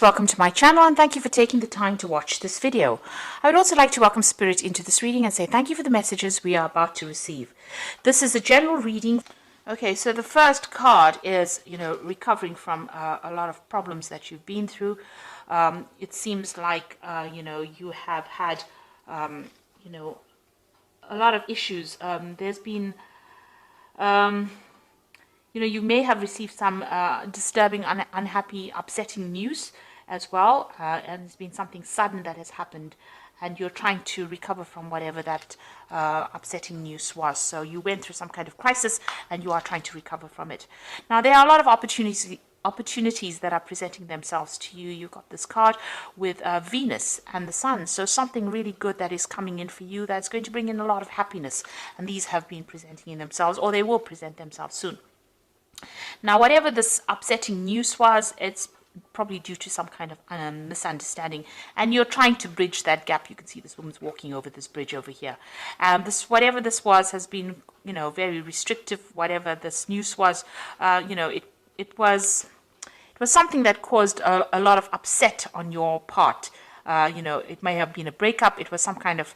Welcome to my channel and thank you for taking the time to watch this video. I would also like to welcome Spirit into this reading and say thank you for the messages we are about to receive. This is a general reading. Okay, so the first card is, recovering from a lot of problems that you've been through. It seems like, you have had, a lot of issues. There's been, you may have received some disturbing, unhappy, upsetting news as well, and it's been something sudden that has happened, and you're trying to recover from whatever that upsetting news was. So you went through some kind of crisis, and you are trying to recover from it. Now, there are a lot of opportunities that are presenting themselves to you. You've got this card with Venus and the Sun, so something really good that is coming in for you that's going to bring in a lot of happiness, and these have been presenting in themselves, or they will present themselves soon. Now, whatever this upsetting news was, it's probably due to some kind of misunderstanding, and you're trying to bridge that gap. You can see this woman's walking over this bridge over here. Whatever this was has been, very restrictive. Whatever this news was, it was something that caused a lot of upset on your part. It may have been a breakup. It was some kind of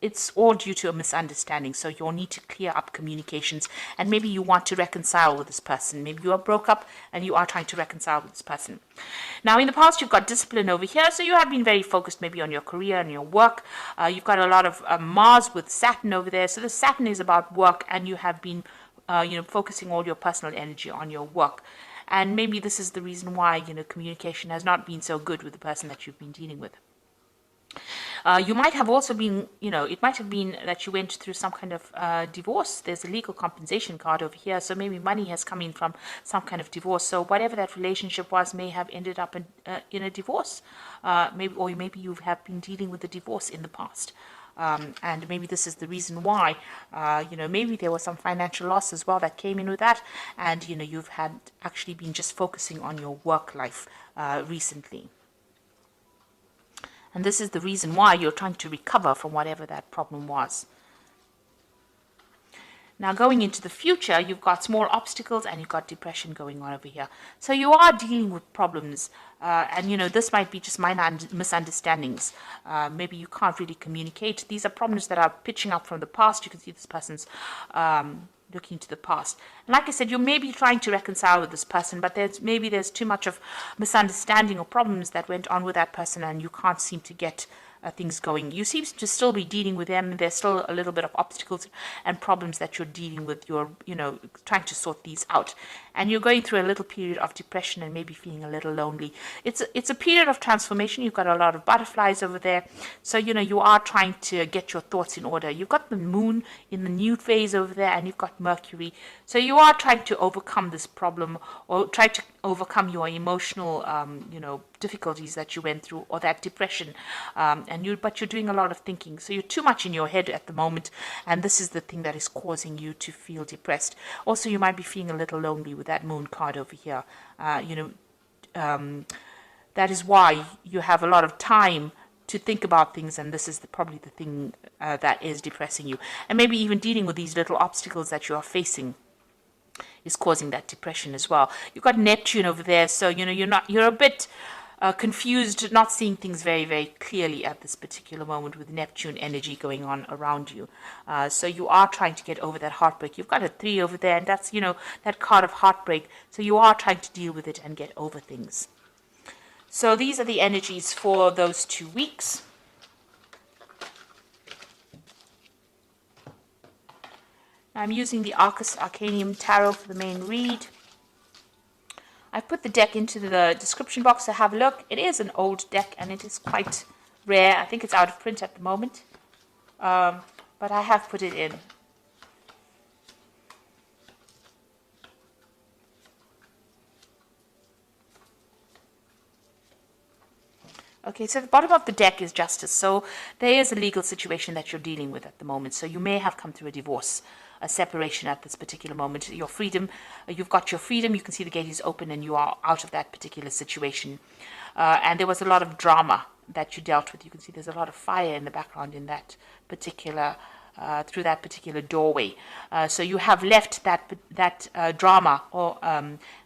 it's all due to a misunderstanding. So you'll need to clear up communications, and maybe you want to reconcile with this person. Maybe you are broke up and you are trying to reconcile with this person. Now, in the past, you've got discipline over here. So you have been very focused maybe on your career and your work. You've got a lot of Mars with Saturn over there. So the Saturn is about work, and you have been, focusing all your personal energy on your work. And maybe this is the reason why, communication has not been so good with the person that you've been dealing with. You might have also been, it might have been that you went through some kind of divorce. There's a legal compensation card over here. So maybe money has come in from some kind of divorce. So whatever that relationship was may have ended up in a divorce. Maybe you have been dealing with a divorce in the past. And maybe this is the reason why, maybe there was some financial loss as well that came in with that. And, you've had actually been just focusing on your work life recently. And this is the reason why you're trying to recover from whatever that problem was. Now, going into the future, you've got small obstacles and you've got depression going on over here. So you are dealing with problems. And, this might be just minor misunderstandings. Maybe you can't really communicate. These are problems that are pitching up from the past. You can see this person's looking to the past. And like I said, you may be trying to reconcile with this person, but there's too much of misunderstanding or problems that went on with that person, and you can't seem to get things going. You seem to still be dealing with them. There's still a little bit of obstacles and problems that you're dealing with. You're, trying to sort these out. And you're going through a little period of depression and maybe feeling a little lonely. It's a period of transformation. You've got a lot of butterflies over there. So, you are trying to get your thoughts in order. You've got the moon in the new phase over there, and you've got Mercury. So you are trying to overcome this problem, or try to overcome your emotional, difficulties that you went through, or that depression. But you're doing a lot of thinking. So you're too much in your head at the moment, and this is the thing that is causing you to feel depressed. Also, you might be feeling a little lonely with that moon card over here. That is why you have a lot of time to think about things, and this is probably the thing that is depressing you. And maybe even dealing with these little obstacles that you are facing is causing that depression as well. You've got Neptune over there, so you're a bit confused, not seeing things very, very clearly at this particular moment with Neptune energy going on around you. So you are trying to get over that heartbreak. You've got a 3 over there, and that's, that card of heartbreak. So you are trying to deal with it and get over things. So these are the energies for those 2 weeks. I'm using the Arcus Arcanium Tarot for the main read. I've put the deck into the description box to have a look. It is an old deck, and it is quite rare. I think it's out of print at the moment. But I have put it in. Okay, so the bottom of the deck is justice. So there is a legal situation that you're dealing with at the moment. So you may have come through a divorce, a separation at this particular moment. Your freedom, you've got your freedom. You can see the gate is open and you are out of that particular situation. And there was a lot of drama that you dealt with. You can see there's a lot of fire in the background in that particular through that particular doorway. So you have left that drama,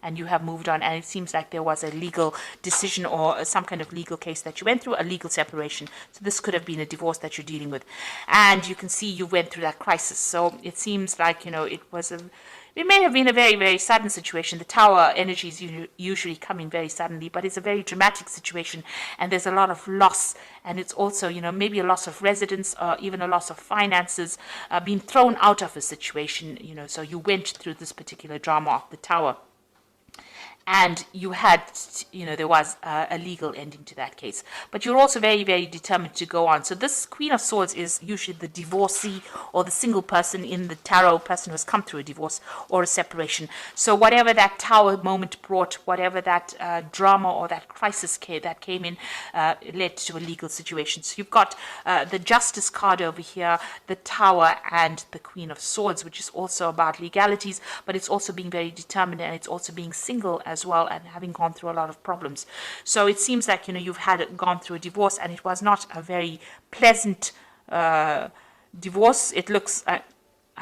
and you have moved on. And it seems like there was a legal decision or some kind of legal case that you went through, a legal separation. So this could have been a divorce that you're dealing with, and you can see you went through that crisis. So it seems like it may have been a very, very sudden situation. The tower energies usually come in very suddenly, but it's a very dramatic situation, and there's a lot of loss. And it's also, maybe a loss of residence or even a loss of finances, being thrown out of a situation, so you went through this particular drama of the tower. And you had, there was a legal ending to that case. But you're also very, very determined to go on. So this Queen of Swords is usually the divorcee or the single person in the tarot, person who has come through a divorce or a separation. So whatever that tower moment brought, whatever that drama or that crisis that came in, led to a legal situation. So you've got the Justice card over here, the Tower, and the Queen of Swords, which is also about legalities, but it's also being very determined, and it's also being single as well, and having gone through a lot of problems. So it seems like you've gone through a divorce, and it was not a very pleasant divorce. It looks I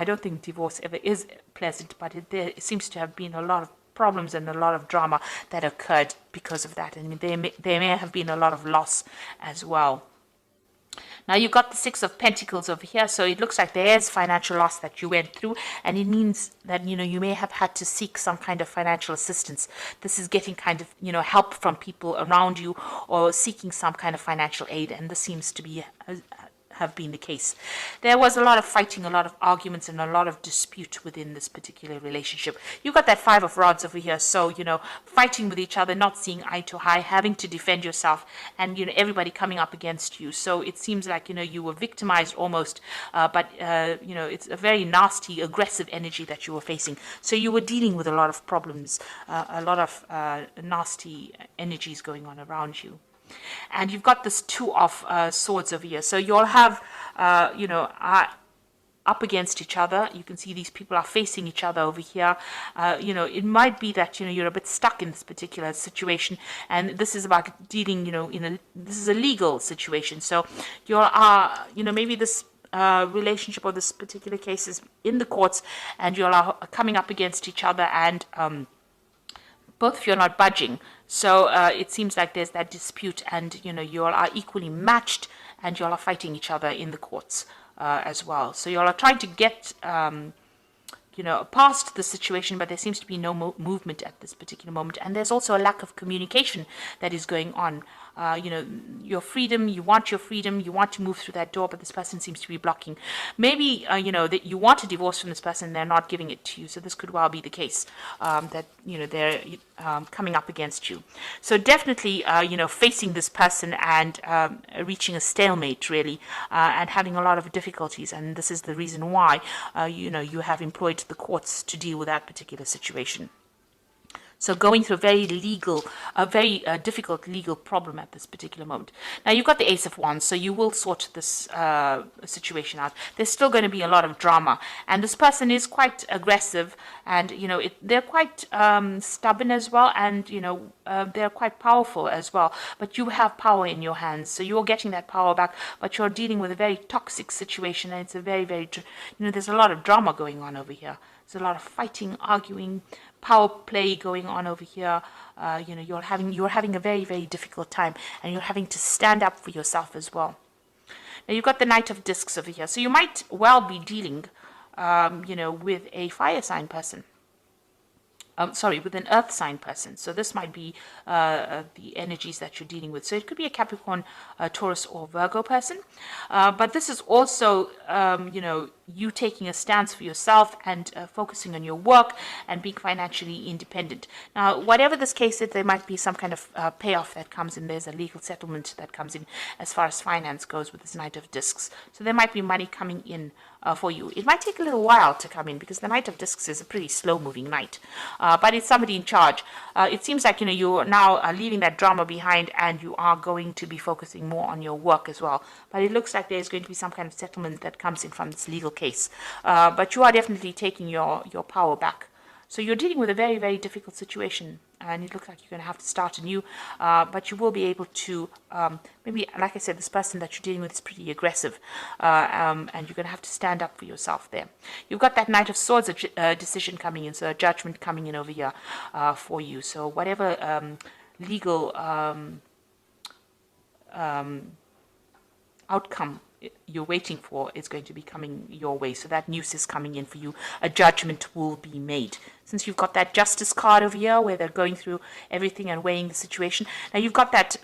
don't think divorce ever is pleasant, but there seems to have been a lot of problems and a lot of drama that occurred because of that, and there may have been a lot of loss as well. Now you've got the Six of Pentacles over here, so it looks like there's financial loss that you went through, and it means that you may have had to seek some kind of financial assistance. This is getting kind of help from people around you, or seeking some kind of financial aid, and this seems to be have been the case. There was a lot of fighting, a lot of arguments, and a lot of dispute within this particular relationship. You got that Five of Rods over here, so fighting with each other, not seeing eye to eye, having to defend yourself, and everybody coming up against you. So it seems like you were victimized almost, but it's a very nasty, aggressive energy that you were facing. So you were dealing with a lot of problems, a lot of nasty energies going on around you. And you've got this Two of Swords over here. So you'll have, up against each other. You can see these people are facing each other over here. It might be that, you're a bit stuck in this particular situation. And this is about dealing, this is a legal situation. So you are, maybe this relationship or this particular case is in the courts, and you are coming up against each other, and both of you are not budging. So it seems like there's that dispute, and you all are equally matched, and you all are fighting each other in the courts as well. So you all are trying to get past the situation, but there seems to be no movement at this particular moment. And there's also a lack of communication that is going on. Your freedom, you want to move through that door, but this person seems to be blocking. Maybe, that you want a divorce from this person, they're not giving it to you. So this could well be the case, that, they're coming up against you. So definitely, facing this person and reaching a stalemate, really, and having a lot of difficulties. And this is the reason why, you have employed the courts to deal with that particular situation. So going through a very difficult legal problem at this particular moment. Now you've got the Ace of Wands, so you will sort this situation out. There's still going to be a lot of drama, and this person is quite aggressive, and they're quite stubborn as well, and they're quite powerful as well. But you have power in your hands, so you're getting that power back. But you're dealing with a very toxic situation, and it's a very, very there's a lot of drama going on over here. There's a lot of fighting, arguing, power play going on over here. You're having a very, very difficult time, and you're having to stand up for yourself as well. Now you've got the Knight of Discs over here, so you might well be dealing, with a fire sign person. With an earth sign person. So this might be the energies that you're dealing with. So it could be a Capricorn, Taurus, or Virgo person. But this is also, you taking a stance for yourself and focusing on your work and being financially independent. Now, whatever this case is, there might be some kind of payoff that comes in. There's a legal settlement that comes in as far as finance goes with this Knight of Discs. So there might be money coming in for you. It might take a little while to come in, because the Knight of Discs is a pretty slow-moving knight. But it's somebody in charge. It seems like, you're now leaving that drama behind, and you are going to be focusing more on your work as well. But it looks like there's going to be some kind of settlement that comes in from this legal case. But you are definitely taking your power back. So you're dealing with a very, very difficult situation, and it looks like you're going to have to start anew, but you will be able to, maybe, like I said, this person that you're dealing with is pretty aggressive, and you're going to have to stand up for yourself there. You've got that Knight of Swords decision coming in, so a judgment coming in over here for you. So whatever legal outcome you're waiting for is going to be coming your way. So that news is coming in for you. A judgment will be made. Since you've got that Justice card over here where they're going through everything and weighing the situation. Now you've got that,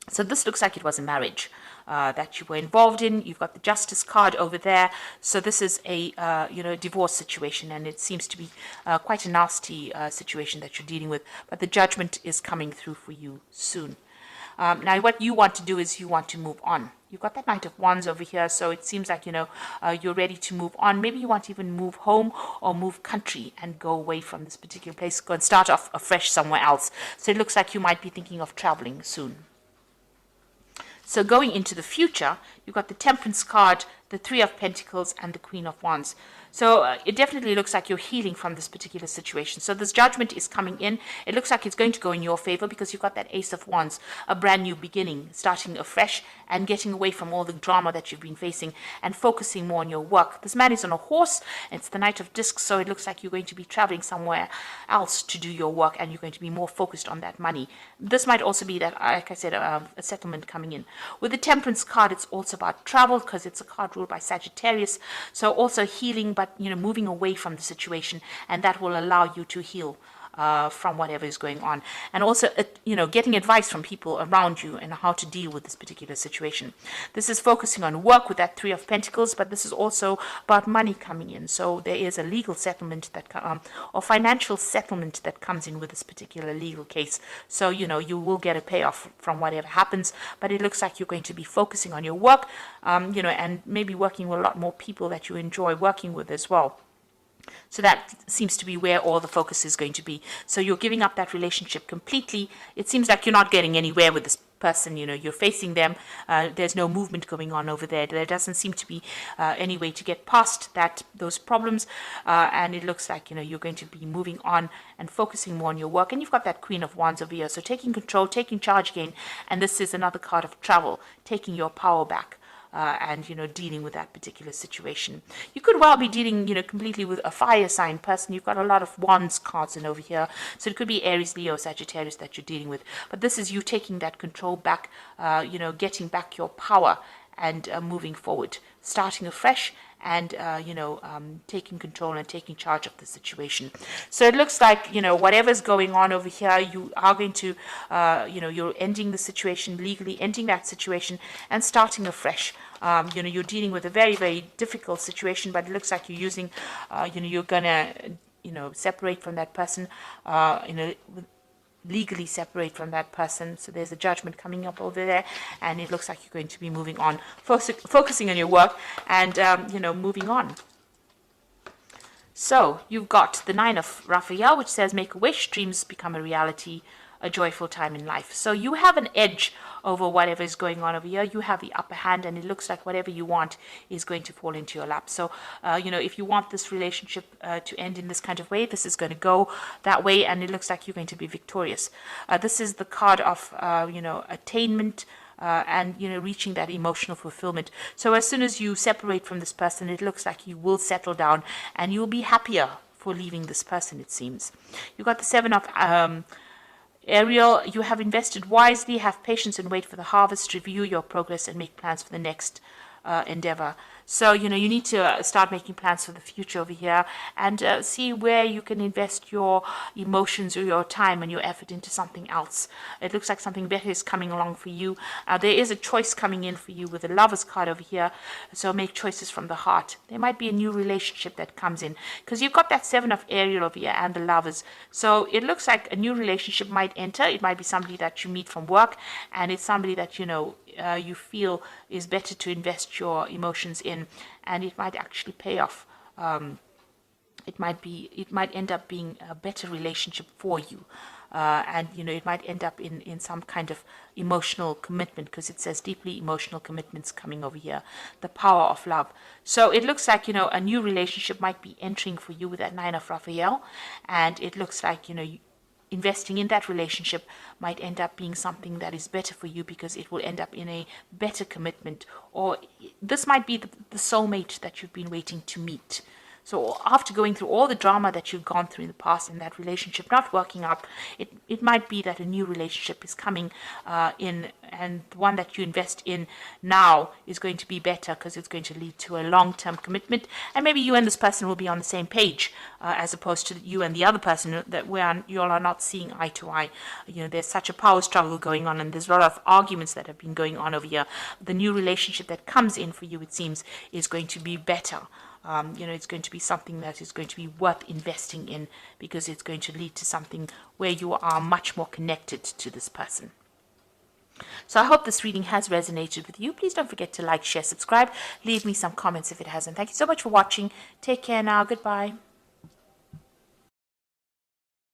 so this looks like it was a marriage that you were involved in. You've got the Justice card over there. So this is a divorce situation, and it seems to be quite a nasty situation that you're dealing with. But the judgment is coming through for you soon. Now, what you want to do is you want to move on. You've got that Knight of Wands over here, so it seems like, you're ready to move on. Maybe you want to even move home or move country and go away from this particular place, go and start off afresh somewhere else. So it looks like you might be thinking of traveling soon. So going into the future, you've got the Temperance card, the Three of Pentacles, and the Queen of Wands. So it definitely looks like you're healing from this particular situation. So this judgment is coming in. It looks like it's going to go in your favor because you've got that Ace of Wands, a brand new beginning, starting afresh and getting away from all the drama that you've been facing and focusing more on your work. This man is on a horse. It's the Knight of Discs, so it looks like you're going to be traveling somewhere else to do your work, and you're going to be more focused on that money. This might also be that, like I said, a settlement coming in. With the Temperance card, it's also about travel because it's a card ruled by Sagittarius. So also healing, but moving away from the situation, and that will allow you to heal from whatever is going on, and also getting advice from people around you and how to deal with this particular situation. This is focusing on work with that Three of Pentacles, but this is also about money coming in. So there is a legal settlement that or financial settlement that comes in with this particular legal case. So you will get a payoff from whatever happens, but it looks like you're going to be focusing on your work, and maybe working with a lot more people that you enjoy working with as well. So that seems to be where all the focus is going to be. So you're giving up that relationship completely. It seems like you're not getting anywhere with this person. You're facing them. There's no movement going on over there. There doesn't seem to be any way to get past those problems. And it looks like, you're going to be moving on and focusing more on your work. And you've got that Queen of Wands over here. So taking control, taking charge again. And this is another card of travel, taking your power back. And dealing with that particular situation. You could well be dealing completely with a fire sign person. You've got a lot of Wands cards in over here, so it could be Aries, Leo, Sagittarius that you're dealing with, but this is you taking that control back, getting back your power and moving forward, starting afresh, and taking control and taking charge of the situation. So it looks like whatever's going on over here, you are going to you're ending the situation legally, ending that situation and starting afresh. You're dealing with a very, very difficult situation, but it looks like you're using you're gonna separate from that person, legally separate from that person. So there's a judgment coming up over there, and it looks like you're going to be moving on, focusing on your work and moving on. So you've got the Nine of Raphael, which says make a wish, dreams become a reality, a joyful time in life. So you have an edge over whatever is going on over here. You have the upper hand, and it looks like whatever you want is going to fall into your lap. So if you want this relationship to end in this kind of way, this is going to go that way, and it looks like you're going to be victorious. This is the card of attainment, and reaching that emotional fulfillment. So as soon as you separate from this person, it looks like you will settle down and you'll be happier for leaving this person, it seems. You've got the Seven of Ariel. You have invested wisely, have patience and wait for the harvest, review your progress and make plans for the next endeavor. So you need to start making plans for the future over here, and see where you can invest your emotions or your time and your effort into something else. It looks like something better is coming along for you. There is a choice coming in for you with the Lovers card over here, so make choices from the heart. There might be a new relationship that comes in, because you've got that Seven of Ariel over here and the Lovers. So it looks like a new relationship might enter. It might be somebody that you meet from work, and it's somebody that you feel is better to invest your emotions in, and it might actually pay off. It might end up being a better relationship for you. and it might end up in some kind of emotional commitment, because it says deeply emotional commitments coming over here, the power of love. So it looks like a new relationship might be entering for you with that Nine of Raphael, and it looks like investing in that relationship might end up being something that is better for you, because it will end up in a better commitment, or this might be the soulmate that you've been waiting to meet. So after going through all the drama that you've gone through in the past and that relationship not working out, it might be that a new relationship is coming in, and the one that you invest in now is going to be better, because it's going to lead to a long-term commitment, and maybe you and this person will be on the same page, as opposed to you and the other person that where you all are not seeing eye to eye. There's such a power struggle going on, and there's a lot of arguments that have been going on over here. The new relationship that comes in for you, it seems, is going to be better. It's going to be something that is going to be worth investing in, because it's going to lead to something where you are much more connected to this person. So I hope this reading has resonated with you. Please don't forget to like, share, subscribe. Leave me some comments if it hasn't. Thank you so much for watching. Take care now. Goodbye.